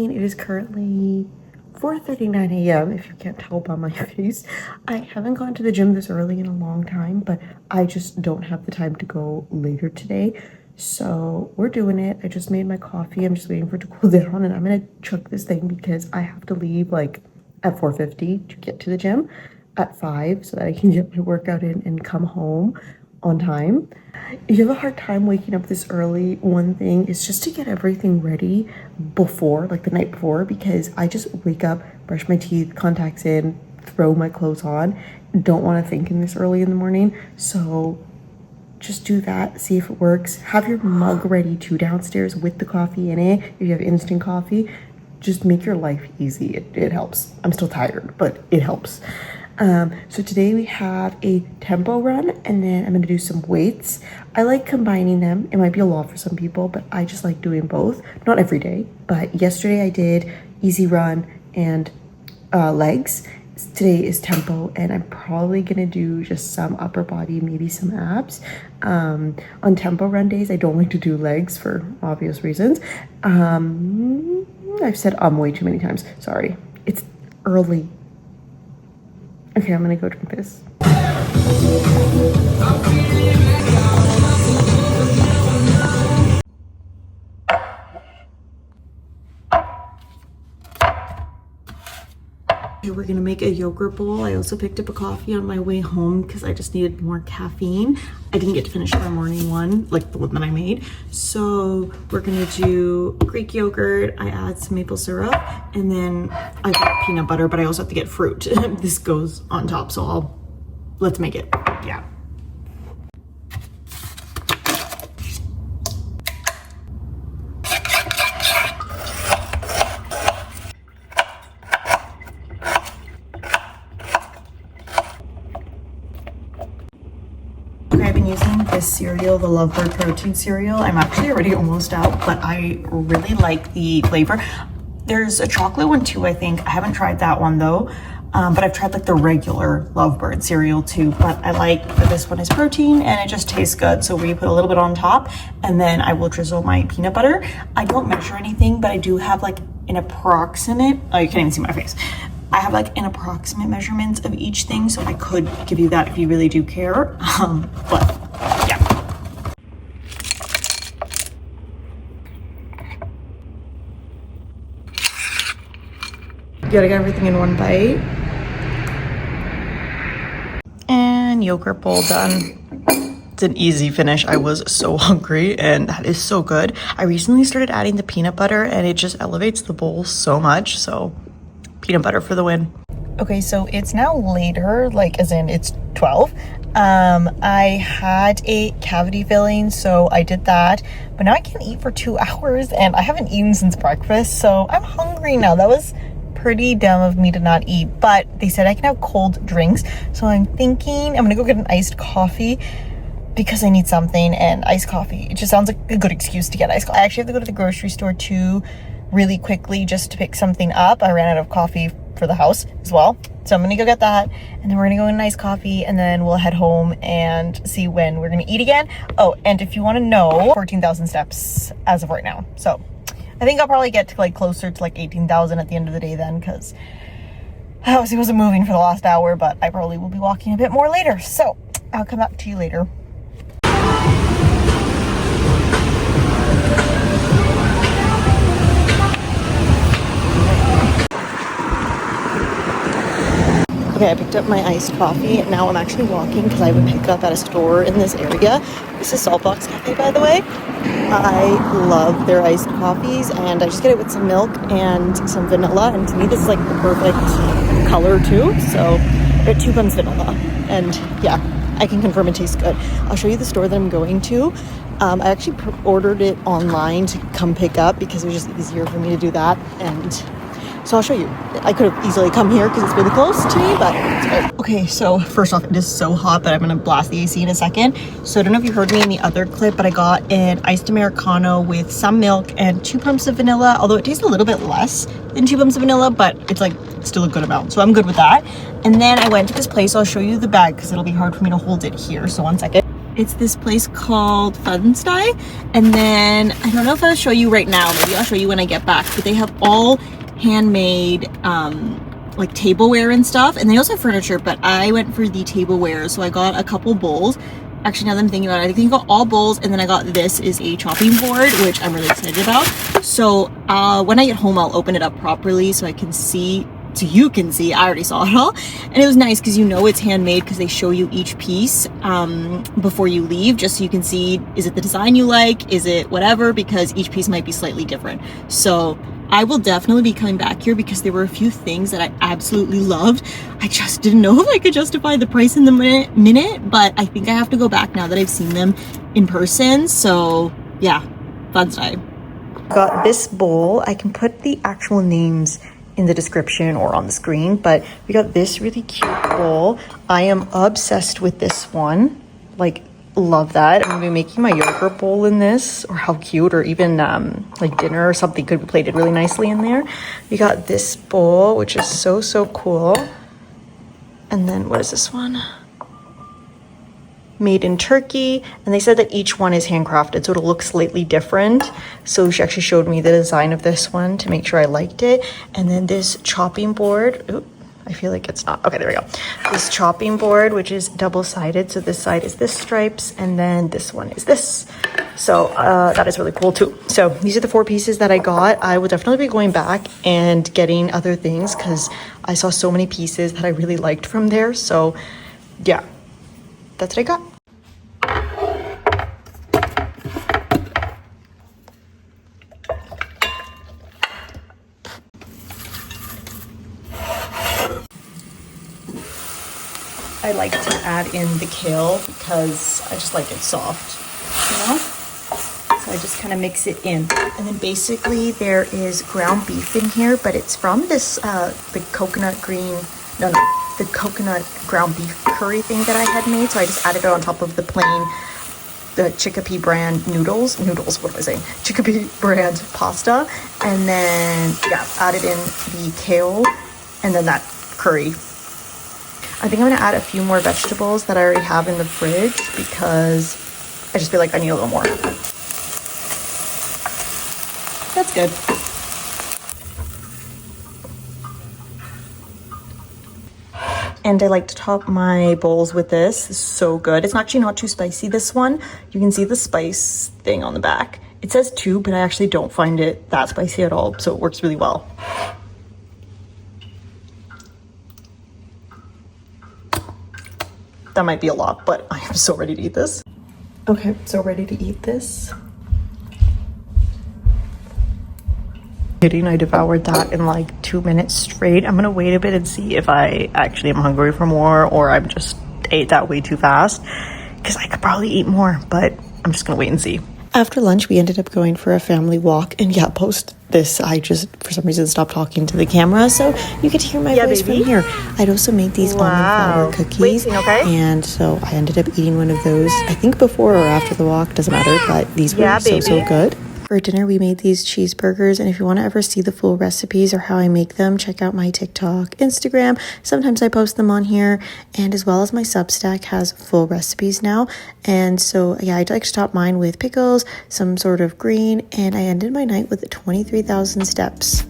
morning. It is currently 4:39 a.m. if you can't tell by my face. I haven't gone to the gym this early in a long time, but I just don't have the time to go later today. So we're doing it. I just made my coffee. I'm just waiting for it to cool down, and I'm gonna chuck this thing because I have to leave like at 4:50 to get to the gym at 5 so that I can get my workout in and come home on time. If you have a hard time waking up this early, one thing is just to get everything ready before, like the night before, because I just wake up, brush my teeth, contacts in, throw my clothes on, don't want to think in this early in the morning. So just do that, see if it works. Have your mug ready too downstairs with the coffee in it. If you have instant coffee, just make your life easy. It helps. I'm still tired, but it helps. So today we have a tempo run, and then I'm going to do some weights. I like combining them. It might be a lot for some people, but I just like doing both. Not every day, but yesterday I did easy run and legs. Today is tempo, and I'm probably going to do just some upper body, maybe some abs. On tempo run days, I don't like to do legs for obvious reasons. I've said way too many times. Sorry. It's early. Okay, I'm gonna go drink this. Okay, we're gonna make a yogurt bowl. I also picked up a coffee on my way home because I just needed more caffeine. I didn't get to finish my morning one, like the one that I made. So we're gonna do Greek yogurt. I add some maple syrup, and then I got peanut butter, but I also have to get fruit. This goes on top, so let's make it. Yeah. I've been using this cereal, the Lovebird protein cereal. I'm actually already almost out, but I really like the flavor. There's a chocolate one too, I think. I haven't tried that one though, but I've tried like the regular Lovebird cereal too. But I like that this one is protein and it just tastes good. So we put a little bit on top, and then I will drizzle my peanut butter. I don't measure anything, but I do have like an approximate, oh, you can't even see my face. I have like an approximate measurement of each thing, so I could give you that if you really do care. But yeah. You gotta get everything in one bite. And yogurt bowl done. It's an easy finish. I was so hungry, and that is so good. I recently started adding the peanut butter, and it just elevates the bowl so much. So peanut butter for the win. Okay, so it's now later, like as in it's 12. I had a cavity filling, so I did that, but now I can't eat for 2 hours, and I haven't eaten since breakfast, so I'm hungry now. That was pretty dumb of me to not eat, but they said I can have cold drinks, so I'm thinking I'm gonna go get an iced coffee because I need something, and iced coffee, it just sounds like a good excuse to get iced coffee. I actually have to go to the grocery store too really quickly just to pick something up. I ran out of coffee for the house as well, so I'm gonna go get that, and then we're gonna go get a nice coffee, and then we'll head home and see when we're gonna eat again. Oh, and if you want to know, 14,000 steps as of right now, so I think I'll probably get to like closer to like 18,000 at the end of the day then, because I obviously wasn't moving for the last hour, but I probably will be walking a bit more later, so I'll come back to you later. Okay, I picked up my iced coffee, and now I'm actually walking because I have a pickup at a store in this area. This is Saltbox Cafe, by the way. I love their iced coffees, and I just get it with some milk and some vanilla, and to me this is like the perfect color too. So I got 2 pumps vanilla, and yeah, I can confirm it tastes good. I'll show you the store that I'm going to. I actually ordered it online to come pick up because it was just easier for me to do that, and so I'll show you. I could have easily come here because it's really close to me, but it's good. Okay, so first off, it is so hot that I'm gonna blast the AC in a second. So I don't know if you heard me in the other clip, but I got an iced Americano with some milk and 2 pumps of vanilla, although it tastes a little bit less than 2 pumps of vanilla, but it's like still a good amount. So I'm good with that. And then I went to this place. I'll show you the bag because it'll be hard for me to hold it here. So one second. It's this place called Funstein. And then, I don't know if I'll show you right now, maybe I'll show you when I get back, but they have all handmade like tableware and stuff, and they also have furniture, but I went for the tableware, so I got a couple bowls. Actually, now that I'm thinking about it, I think I got all bowls, and then I got this is a chopping board, which I'm really excited about. So when I get home, I'll open it up properly so I can see, so you can see. I already saw it all, and it was nice because you know it's handmade because they show you each piece before you leave, just so you can see, is it the design you like, is it whatever, because each piece might be slightly different. So I will definitely be coming back here because there were a few things that I absolutely loved. I just didn't know if I could justify the price in the minute, but I think I have to go back now that I've seen them in person. So yeah, Funstein. Got this bowl. I can put the actual names in the description or on the screen, but we got this really cute bowl. I am obsessed with this one. Like, love that. I'm gonna be making my yogurt bowl in this, or how cute, or even like dinner or something could be plated really nicely in there. We got this bowl, which is so cool. And then what is this one? Made in Turkey, and they said that each one is handcrafted, so it'll look slightly different. So she actually showed me the design of this one to make sure I liked it. And then this chopping board. Ooh, I feel like it's not. Okay, there we go. This chopping board, which is double-sided. So this side is this stripes, and then this one is this. So that is really cool too. So these are the 4 pieces that I got. I will definitely be going back and getting other things because I saw so many pieces that I really liked from there. So yeah, that's what I got. I like to add in the kale because I just like it soft, you know? So I just kind of mix it in. And then basically there is ground beef in here, but it's from this, the coconut ground beef curry thing that I had made. So I just added it on top of the plain, the Chickpea brand noodles, what am I saying? Chickpea brand pasta. And then, yeah, added in the kale and then that curry. I think I'm gonna add a few more vegetables that I already have in the fridge because I just feel like I need a little more. That's good. And I like to top my bowls with this. It's so good. It's actually not too spicy, this one. You can see the spice thing on the back. It says 2, but I actually don't find it that spicy at all, so it works really well. That might be a lot, but I am so ready to eat this. Okay, so ready to eat this. I devoured that in like 2 minutes straight. I'm gonna wait a bit and see if I actually am hungry for more or I'm just ate that way too fast, because I could probably eat more, but I'm just gonna wait and see. After lunch, we ended up going for a family walk, and yeah, post this, I just, for some reason, stopped talking to the camera, so you could hear my voice from here. I'd also made these almond flour cookies, and so I ended up eating one of those, I think before or after the walk, doesn't matter, but these were so good. For dinner, we made these cheeseburgers, and if you want to ever see the full recipes or how I make them, check out my TikTok, Instagram. Sometimes I post them on here, and as well as my Substack has full recipes now. And so, yeah, I like to top mine with pickles, some sort of green, and I ended my night with 23,000 steps.